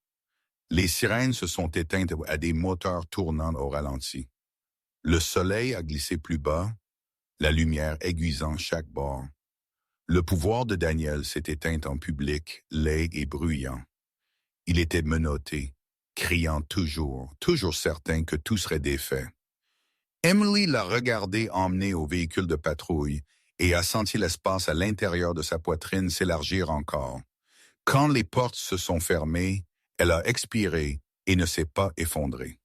Les sirènes se sont éteintes à des moteurs tournant au ralenti. Le soleil a glissé plus bas, la lumière aiguisant chaque bord. Le pouvoir de Daniel s'est éteint en public, laid et bruyant. Il était menotté, criant toujours certain que tout serait défait. Emily l'a regardé emmener au véhicule de patrouille et a senti l'espace à l'intérieur de sa poitrine s'élargir encore. Quand les portes se sont fermées, elle a expiré et ne s'est pas effondrée.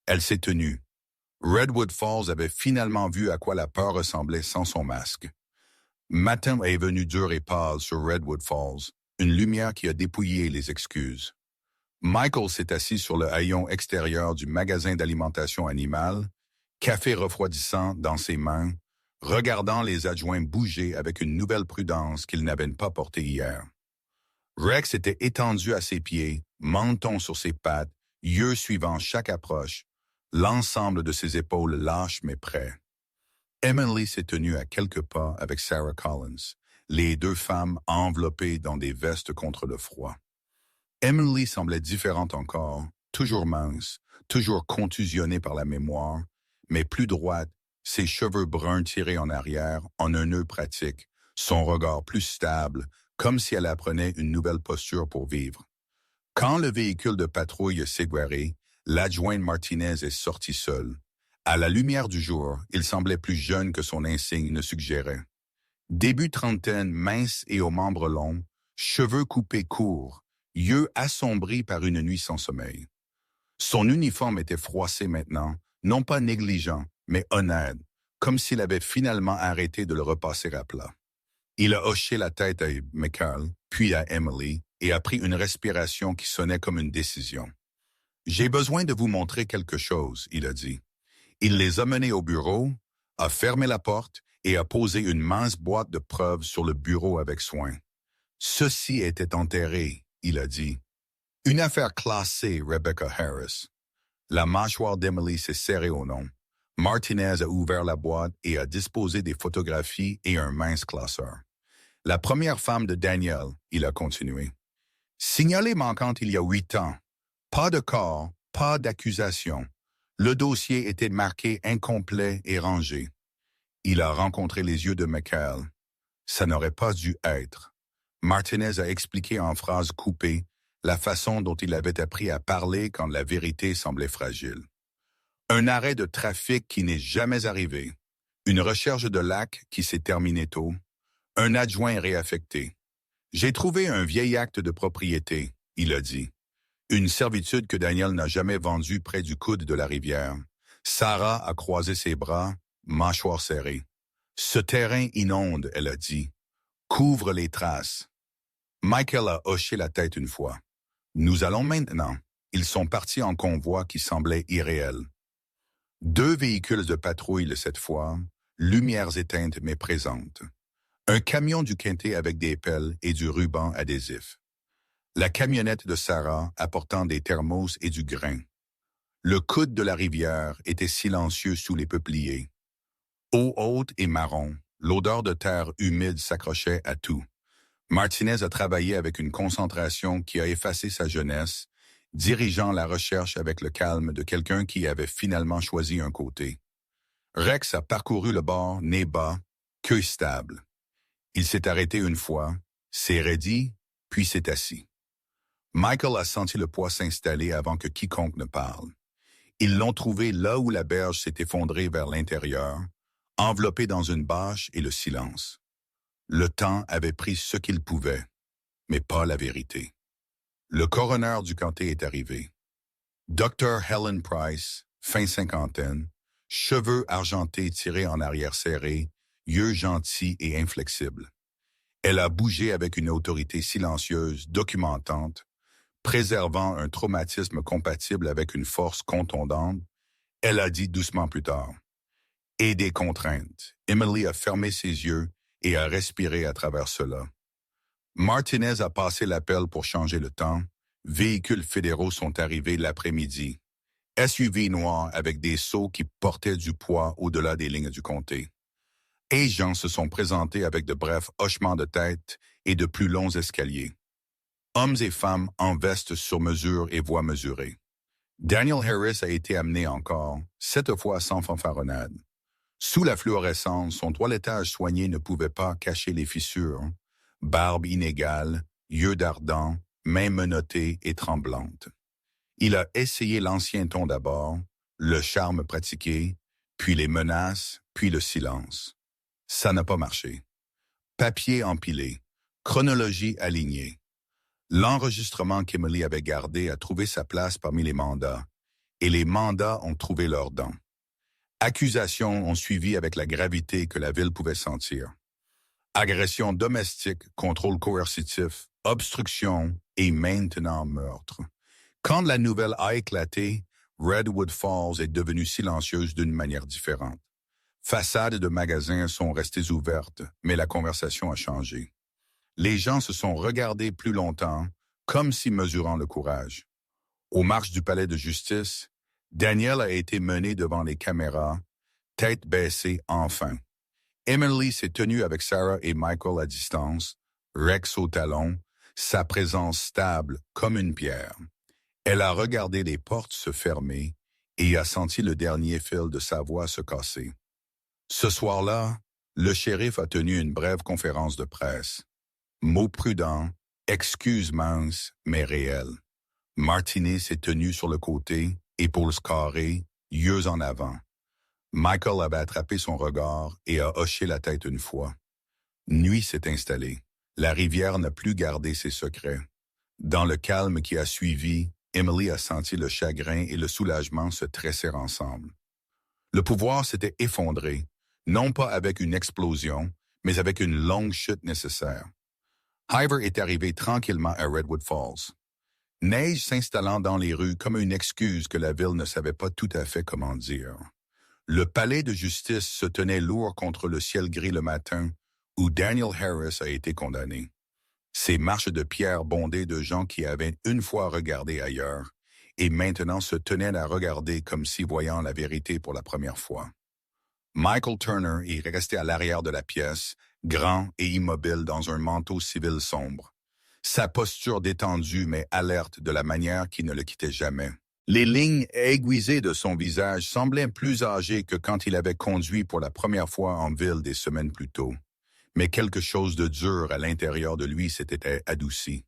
Elle s'est tenue. Redwood Falls avait finalement vu à quoi la peur ressemblait sans son masque. Matin est venu dur et pâle sur Redwood Falls, une lumière qui a dépouillé les excuses. Michael s'est assis sur le haillon extérieur du magasin d'alimentation animale, café refroidissant dans ses mains, regardant les adjoints bouger avec une nouvelle prudence qu'ils n'avaient pas portée hier. Rex était étendu à ses pieds, menton sur ses pattes, yeux suivant chaque approche, l'ensemble de ses épaules lâches mais prêts. Emily s'est tenue à quelques pas avec Sarah Collins, les deux femmes enveloppées dans des vestes contre le froid. Emily semblait différente encore, toujours mince, toujours contusionnée par la mémoire, mais plus droite, ses cheveux bruns tirés en arrière en un nœud pratique, son regard plus stable, comme si elle apprenait une nouvelle posture pour vivre. Quand le véhicule de patrouille s'est garé, l'adjoint Martinez est sorti seul. À la lumière du jour, il semblait plus jeune que son insigne ne suggérait. Début trentaine, mince et aux membres longs, cheveux coupés courts, yeux assombris par une nuit sans sommeil. Son uniforme était froissé maintenant, non pas négligent, mais honnête, comme s'il avait finalement arrêté de le repasser à plat. Il a hoché la tête à Michael, puis à Emily, et a pris une respiration qui sonnait comme une décision. « J'ai besoin de vous montrer quelque chose », il a dit. Il les a menés au bureau, a fermé la porte et a posé une mince boîte de preuves sur le bureau avec soin. « Ceci était enterré », il a dit. « Une affaire classée, Rebecca Harris. » La mâchoire d'Emily s'est serrée au nom. Martinez a ouvert la boîte et a disposé des photographies et un mince classeur. « La première femme de Daniel », il a continué. « Signalée manquante il y a 8 ans. Pas de corps, pas d'accusation. Le dossier était marqué incomplet et rangé. » Il a rencontré les yeux de Michael. Ça n'aurait pas dû être. Martinez a expliqué en phrases coupées la façon dont il avait appris à parler quand la vérité semblait fragile. Un arrêt de trafic qui n'est jamais arrivé. Une recherche de lac qui s'est terminée tôt. Un adjoint réaffecté. J'ai trouvé un vieil acte de propriété, il a dit. Une servitude que Daniel n'a jamais vendue près du coude de la rivière. Sarah a croisé ses bras, mâchoire serrée. Ce terrain inonde, elle a dit. Couvre les traces. Michael a hoché la tête une fois. Nous allons maintenant. Ils sont partis en convoi qui semblait irréel. 2 véhicules de patrouille cette fois, lumières éteintes mais présentes. Un camion du quintet avec des pelles et du ruban adhésif. La camionnette de Sarah apportant des thermos et du grain. Le coude de la rivière était silencieux sous les peupliers. Eau haute et marron, l'odeur de terre humide s'accrochait à tout. Martinez a travaillé avec une concentration qui a effacé sa jeunesse, dirigeant la recherche avec le calme de quelqu'un qui avait finalement choisi un côté. Rex a parcouru le bord, nez bas, queue stable. Il s'est arrêté une fois, s'est raidi, puis s'est assis. Michael a senti le poids s'installer avant que quiconque ne parle. Ils l'ont trouvé là où la berge s'est effondrée vers l'intérieur, enveloppé dans une bâche et le silence. Le temps avait pris ce qu'il pouvait, mais pas la vérité. Le coroner du comté est arrivé. Dr. Helen Price, fin cinquantaine, cheveux argentés tirés en arrière serrés, yeux gentils et inflexibles. Elle a bougé avec une autorité silencieuse, documentante, préservant un traumatisme compatible avec une force contondante. Elle a dit doucement plus tard. Et des contraintes. Emily a fermé ses yeux et a respiré à travers cela. Martinez a passé l'appel pour changer le temps. Véhicules fédéraux sont arrivés l'après-midi. SUV noirs avec des seaux qui portaient du poids au-delà des lignes du comté. Agents se sont présentés avec de brefs hochements de tête et de plus longs escaliers. Hommes et femmes en vestes sur mesure et voix mesurée. Daniel Harris a été amené encore, cette fois sans fanfaronnade. Sous la fluorescence, son toilettage soigné ne pouvait pas cacher les fissures. Barbe inégale, yeux d'ardent, mains menottées et tremblantes. Il a essayé l'ancien ton d'abord, le charme pratiqué, puis les menaces, puis le silence. Ça n'a pas marché. Papier empilé, chronologie alignée. L'enregistrement qu'Emily avait gardé a trouvé sa place parmi les mandats, et les mandats ont trouvé leurs dents. Accusations ont suivi avec la gravité que la ville pouvait sentir. Agression domestique, contrôle coercitif, obstruction et maintenant meurtre. Quand la nouvelle a éclaté, Redwood Falls est devenue silencieuse d'une manière différente. Façades de magasins sont restées ouvertes, mais la conversation a changé. Les gens se sont regardés plus longtemps, comme si mesurant le courage. Aux marches du palais de justice, Daniel a été mené devant les caméras, tête baissée enfin. Emily s'est tenue avec Sarah et Michael à distance, Rex au talon, sa présence stable comme une pierre. Elle a regardé les portes se fermer et a senti le dernier fil de sa voix se casser. Ce soir-là, le shérif a tenu une brève conférence de presse. Mots prudents, excuses minces, mais réelles. Martinez s'est tenu sur le côté épaules carrées, yeux en avant. Michael avait attrapé son regard et a hoché la tête une fois. Nuit s'est installée. La rivière n'a plus gardé ses secrets. Dans le calme qui a suivi, Emily a senti le chagrin et le soulagement se tresser ensemble. Le pouvoir s'était effondré, non pas avec une explosion, mais avec une longue chute nécessaire. Hiver est arrivé tranquillement à Redwood Falls. Neige s'installant dans les rues comme une excuse que la ville ne savait pas tout à fait comment dire. Le palais de justice se tenait lourd contre le ciel gris le matin où Daniel Harris a été condamné. Ces marches de pierre bondées de gens qui avaient une fois regardé ailleurs et maintenant se tenaient à regarder comme si voyant la vérité pour la première fois. Michael Turner est resté à l'arrière de la pièce, grand et immobile dans un manteau civil sombre. Sa posture détendue mais alerte de la manière qui ne le quittait jamais. Les lignes aiguisées de son visage semblaient plus âgées que quand il avait conduit pour la première fois en ville des semaines plus tôt. Mais quelque chose de dur à l'intérieur de lui s'était adouci.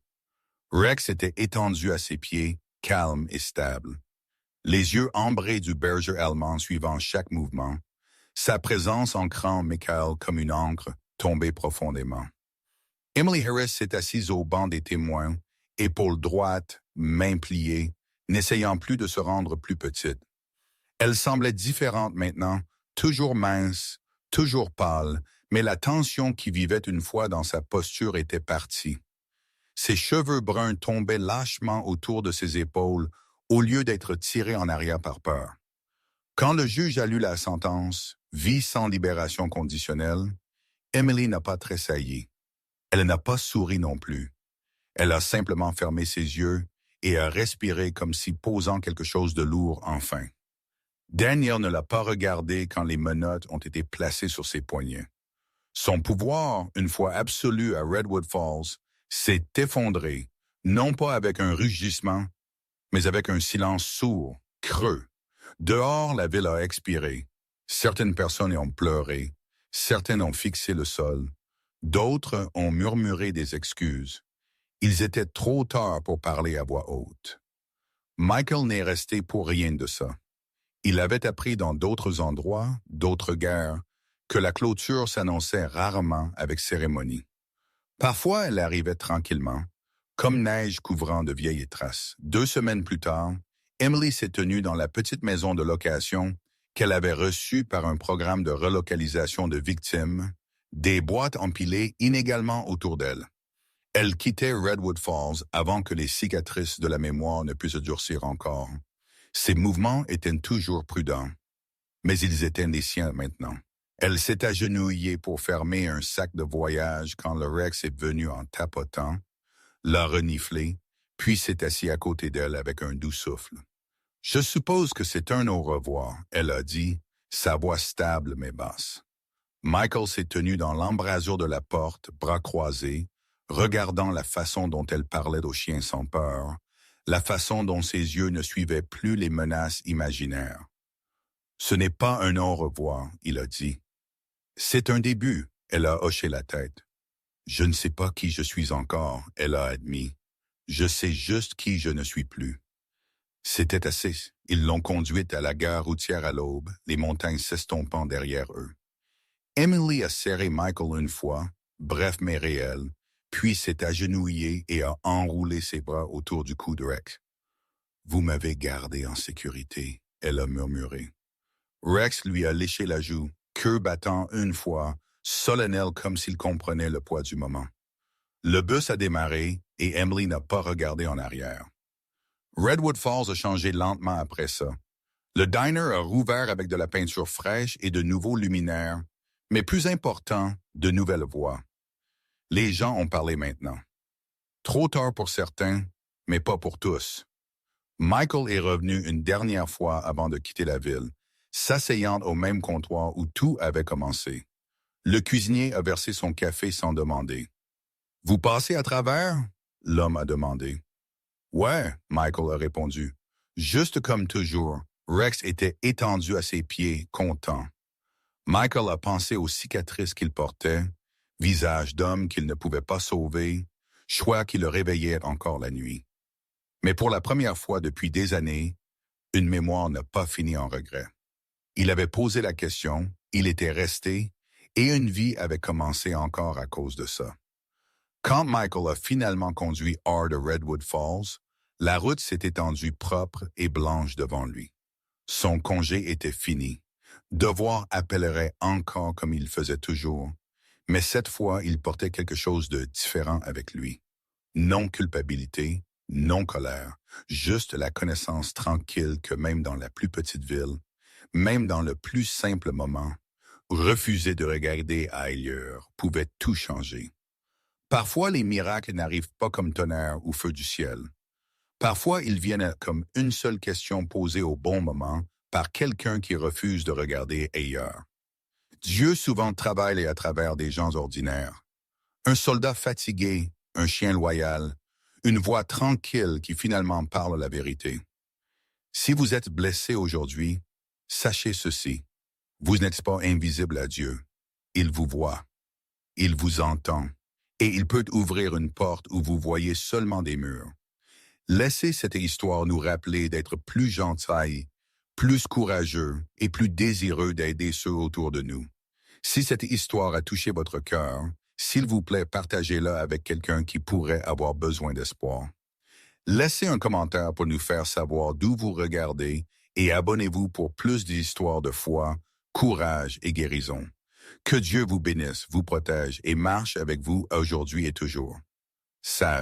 Rex était étendu à ses pieds, calme et stable. Les yeux ambrés du berger allemand suivant chaque mouvement, sa présence ancrant Michael comme une encre tombée profondément. Emily Harris s'est assise au banc des témoins, épaules droites, mains pliées, n'essayant plus de se rendre plus petite. Elle semblait différente maintenant, toujours mince, toujours pâle, mais la tension qui vivait une fois dans sa posture était partie. Ses cheveux bruns tombaient lâchement autour de ses épaules au lieu d'être tirés en arrière par peur. Quand le juge a lu la sentence, vie sans libération conditionnelle, Emily n'a pas tressailli. Elle n'a pas souri non plus. Elle a simplement fermé ses yeux et a respiré comme si posant quelque chose de lourd enfin. Daniel ne l'a pas regardé quand les menottes ont été placées sur ses poignets. Son pouvoir, une fois absolu à Redwood Falls, s'est effondré, non pas avec un rugissement, mais avec un silence sourd, creux. Dehors, la ville a expiré. Certaines personnes ont pleuré, certaines ont fixé le sol, d'autres ont murmuré des excuses. Ils étaient trop tard pour parler à voix haute. Michael n'est resté pour rien de ça. Il avait appris dans d'autres endroits, d'autres guerres, que la clôture s'annonçait rarement avec cérémonie. Parfois, elle arrivait tranquillement, comme neige couvrant de vieilles traces. 2 semaines plus tard, Emily s'est tenue dans la petite maison de location qu'elle avait reçue par un programme de relocalisation de victimes, des boîtes empilées inégalement autour d'elle. Elle quittait Redwood Falls avant que les cicatrices de la mémoire ne puissent durcir encore. Ses mouvements étaient toujours prudents, mais ils étaient les siens maintenant. Elle s'est agenouillée pour fermer un sac de voyage quand le Rex est venu en tapotant, l'a reniflé, puis s'est assis à côté d'elle avec un doux souffle. « Je suppose que c'est un au revoir », elle a dit, sa voix stable mais basse. Michael s'est tenu dans l'embrasure de la porte, bras croisés, regardant la façon dont elle parlait aux chiens sans peur, la façon dont ses yeux ne suivaient plus les menaces imaginaires. « Ce n'est pas un au revoir », il a dit. « C'est un début », elle a hoché la tête. « Je ne sais pas qui je suis encore », elle a admis. « Je sais juste qui je ne suis plus. » C'était assez. Ils l'ont conduite à la gare routière à l'aube, les montagnes s'estompant derrière eux. Emily a serré Michael une fois, bref mais réel, puis s'est agenouillée et a enroulé ses bras autour du cou de Rex. « Vous m'avez gardé en sécurité », elle a murmuré. Rex lui a léché la joue, queue battant une fois, solennel comme s'il comprenait le poids du moment. Le bus a démarré et Emily n'a pas regardé en arrière. Redwood Falls a changé lentement après ça. Le diner a rouvert avec de la peinture fraîche et de nouveaux luminaires, mais plus important, de nouvelles voix. Les gens ont parlé maintenant. Trop tard pour certains, mais pas pour tous. Michael est revenu une dernière fois avant de quitter la ville, s'asseyant au même comptoir où tout avait commencé. Le cuisinier a versé son café sans demander. « Vous passez à travers ?» l'homme a demandé. « Ouais, » Michael a répondu. Juste comme toujours, Rex était étendu à ses pieds, content. Michael a pensé aux cicatrices qu'il portait, visage d'homme qu'il ne pouvait pas sauver, choix qui le réveillait encore la nuit. Mais pour la première fois depuis des années, Une mémoire n'a pas fini en regret. Il avait posé la question, il était resté, et une vie avait commencé encore à cause de ça. Quand Michael a finalement conduit hors de Redwood Falls, la route s'est étendue propre et blanche devant lui. Son congé était fini. Devoir appellerait encore comme il faisait toujours, mais cette fois il portait quelque chose de différent avec lui. Non culpabilité, non colère, juste la connaissance tranquille que même dans la plus petite ville, même dans le plus simple moment, refuser de regarder ailleurs pouvait tout changer. Parfois, les miracles n'arrivent pas comme tonnerre ou feu du ciel. Parfois, ils viennent comme une seule question posée au bon moment par quelqu'un qui refuse de regarder ailleurs. Dieu souvent travaille à travers des gens ordinaires. Un soldat fatigué, un chien loyal, une voix tranquille qui finalement parle la vérité. Si vous êtes blessé aujourd'hui, sachez ceci. Vous n'êtes pas invisible à Dieu. Il vous voit. Il vous entend. Et il peut ouvrir une porte où vous voyez seulement des murs. Laissez cette histoire nous rappeler d'être plus gentils, plus courageux et plus désireux d'aider ceux autour de nous. Si cette histoire a touché votre cœur, s'il vous plaît, partagez-la avec quelqu'un qui pourrait avoir besoin d'espoir. Laissez un commentaire pour nous faire savoir d'où vous regardez et abonnez-vous pour plus d'histoires de foi, courage et guérison. Que Dieu vous bénisse, vous protège et marche avec vous aujourd'hui et toujours. Sage.